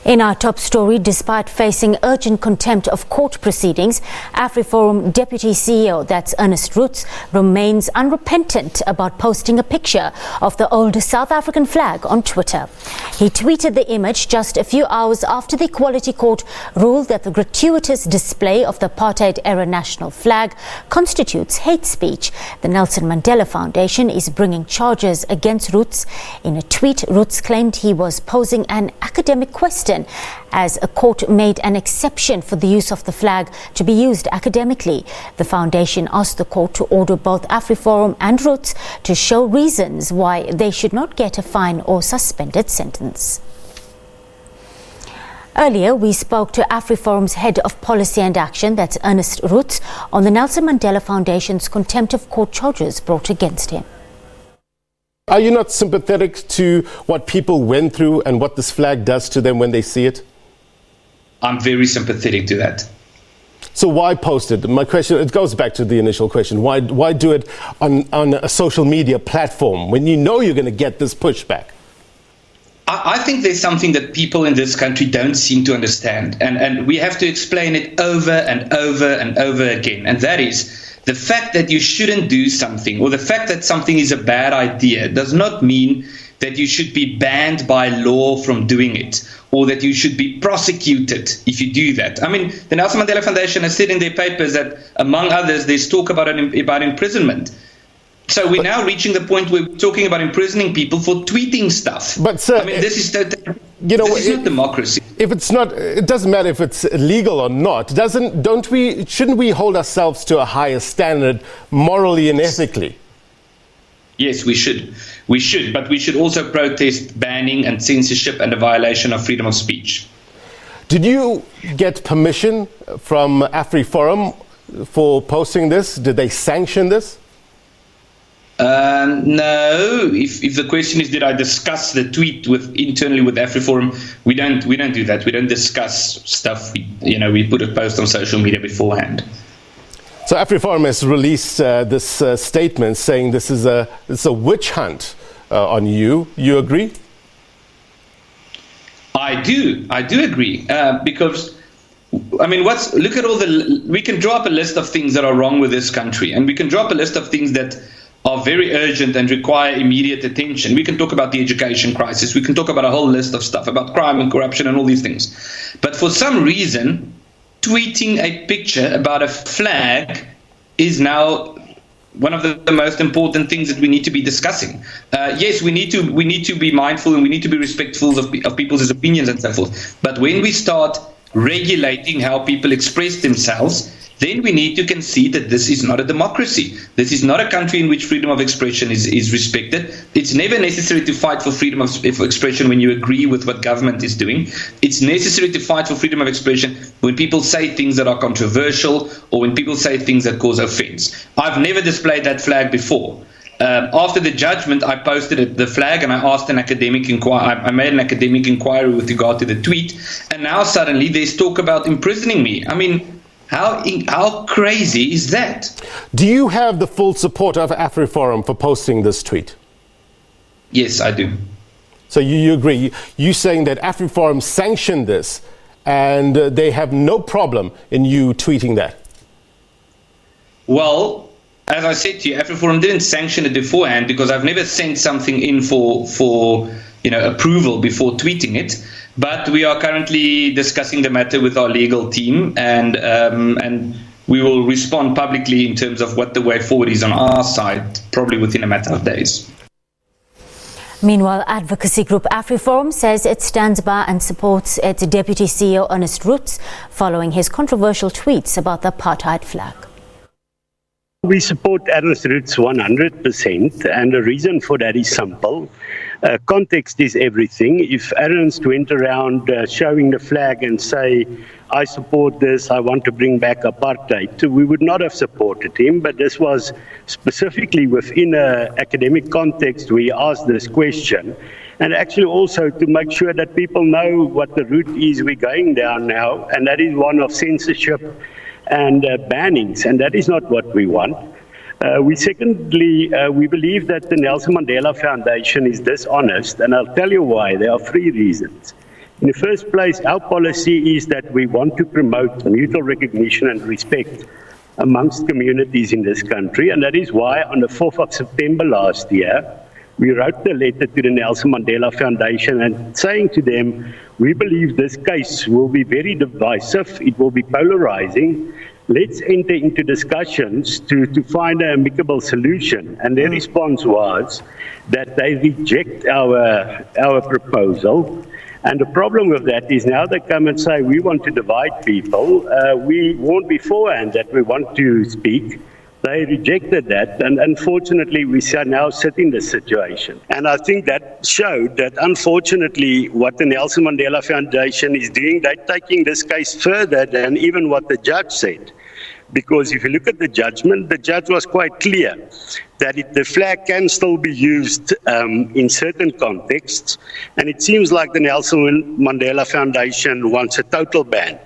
In our top story, despite facing urgent contempt of court proceedings, AfriForum Deputy CEO, that's Ernest Roots, remains unrepentant about posting a picture of the old South African flag on Twitter. He tweeted the image just a few hours after the Equality Court ruled that the gratuitous display of the apartheid-era national flag constitutes hate speech. The Nelson Mandela Foundation is bringing charges against Roots. In a tweet, Roots claimed he was posing an academic question as a court made an exception for the use of the flag to be used academically. The foundation asked the court to order both AfriForum and Roots to show reasons why they should not get a fine or suspended sentence. Earlier, we spoke to AfriForum's Head of Policy and Action, that's Ernest Roots, on the Nelson Mandela Foundation's contempt of court charges brought against him. Are you not sympathetic to what people went through and what this flag does to them when they see it? I'm very sympathetic to that. So why post it? My question, it goes back to the initial question. Why do it on a social media platform when you know you're going to get this pushback? I think there's something that people in this country don't seem to understand. And we have to explain it over and over and over again. And that is, the fact that you shouldn't do something, or the fact that something is a bad idea, does not mean that you should be banned by law from doing it, or that you should be prosecuted if you do that. I mean, the Nelson Mandela Foundation has said in their papers that, among others, there's talk about imprisonment. So we're now reaching the point where we're talking about imprisoning people for tweeting stuff. But sir, I mean, this is not democracy. If it's not, it doesn't matter if it's legal or not. Shouldn't we hold ourselves to a higher standard morally and ethically? Yes, we should. We should, but we should also protest banning and censorship and a violation of freedom of speech. Did you get permission from AfriForum for posting this? Did they sanction this? No. If the question is, did I discuss the tweet internally with AfriForum, we don't do that. We don't discuss stuff. We put a post on social media beforehand. So AfriForum has released this statement saying this is a witch hunt on you. You agree? I do agree because. I mean, look at we can draw up a list of things that are wrong with this country, and we can draw up a list of things that are very urgent and require immediate attention. We can talk about the education crisis. We can talk about a whole list of stuff about crime and corruption and all these things. But for some reason, tweeting a picture about a flag is now one of the most important things that we need to be discussing. Yes, we need to be mindful and we need to be respectful of people's opinions and so forth. But when we start regulating how people express themselves, then we need to concede that this is not a democracy. This is not a country in which freedom of expression is respected. It's never necessary to fight for freedom of expression when you agree with what government is doing. It's necessary to fight for freedom of expression when people say things that are controversial or when people say things that cause offense. I've never displayed that flag before. After the judgment, I posted the flag and I asked an academic inquiry. I made an academic inquiry with regard to the tweet, and now suddenly there's talk about imprisoning me. I mean, how crazy is that? Do you have the full support of AfriForum for posting this tweet? Yes, I do. So you agree? You're saying that AfriForum sanctioned this and they have no problem in you tweeting that? Well, as I said to you, AfriForum didn't sanction it beforehand because I've never sent something in for approval before tweeting it. But we are currently discussing the matter with our legal team, and we will respond publicly in terms of what the way forward is on our side, probably within a matter of days. Meanwhile, advocacy group AfriForum says it stands by and supports its Deputy CEO Ernest Roots following his controversial tweets about the apartheid flag. We support Ernest Roots 100%, and the reason for that is simple. Context is everything. If Ernest went around showing the flag and say, I support this, I want to bring back apartheid, we would not have supported him, but this was specifically within an academic context we asked this question, and actually also to make sure that people know what the route is we're going down now, and that is one of censorship and bannings, and that is not what we want. We believe that the Nelson Mandela Foundation is dishonest, and I'll tell you why. There are 3 reasons. In the first place, our policy is that we want to promote mutual recognition and respect amongst communities in this country, and that is why on the 4th of September last year, we wrote a letter to the Nelson Mandela Foundation and saying to them, we believe this case will be very divisive, it will be polarizing. Let's enter into discussions to find an amicable solution. And their response was that they reject our proposal. And the problem with that is now they come and say, we want to divide people. We warned beforehand that we want to speak. They rejected that, and unfortunately, we are now sitting in this situation. And I think that showed that, unfortunately, what the Nelson Mandela Foundation is doing, they're taking this case further than even what the judge said. Because if you look at the judgment, the judge was quite clear that the flag can still be used in certain contexts. And it seems like the Nelson Mandela Foundation wants a total ban,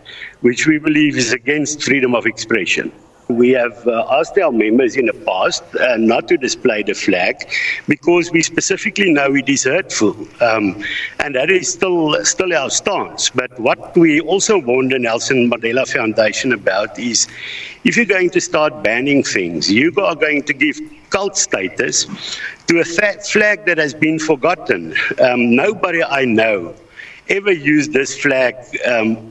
which we believe is against freedom of expression. We have asked our members in the past not to display the flag because we specifically know it is hurtful, and that is still our stance. But what we also warned the Nelson Mandela Foundation about is if you're going to start banning things, you are going to give cult status to a flag that has been forgotten. Nobody I know ever used this flag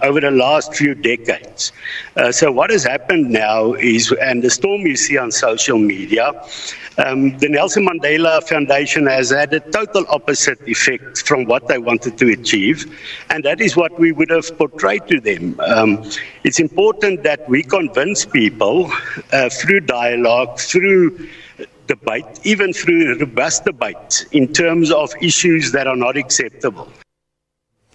over the last few decades. So what has happened now is, and the storm you see on social media, the Nelson Mandela Foundation has had a total opposite effect from what they wanted to achieve, and that is what we would have portrayed to them. It's important that we convince people through dialogue, through debate, even through robust debate, in terms of issues that are not acceptable.